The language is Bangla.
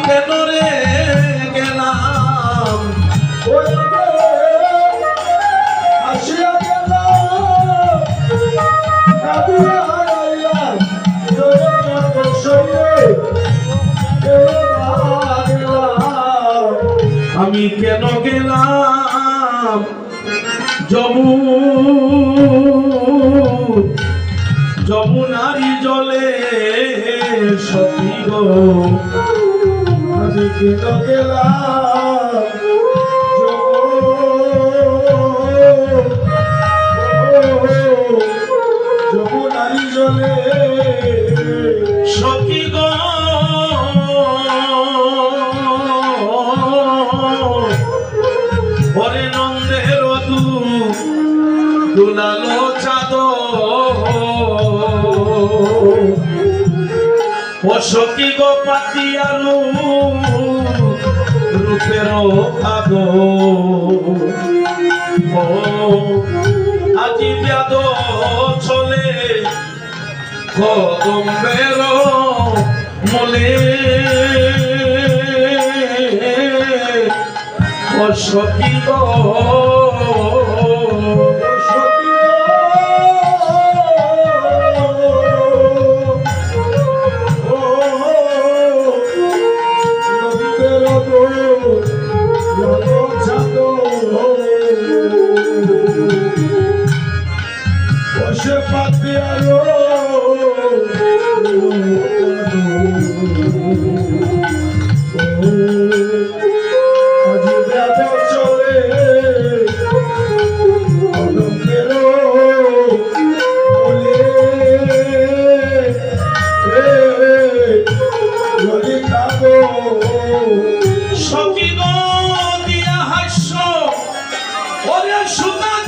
কেন রে গেলাম আসিয়া গেলাম কাঁদিয়া হারাইলাম জগন্নাথ শরীরে আমি কেন গেলাম যমুনারি জলে সখী গো আমি কেন গেলাম যমুনারি জলে সখী গো ওরে নন্দের দুলালো ও সখী গো পাতিয়ালু রূপের ভাগো ও আজি ব্যাদ চলে কদম্বের মলে ও সখী গো সখী গো দিয়া হাস্য ওরে সুতা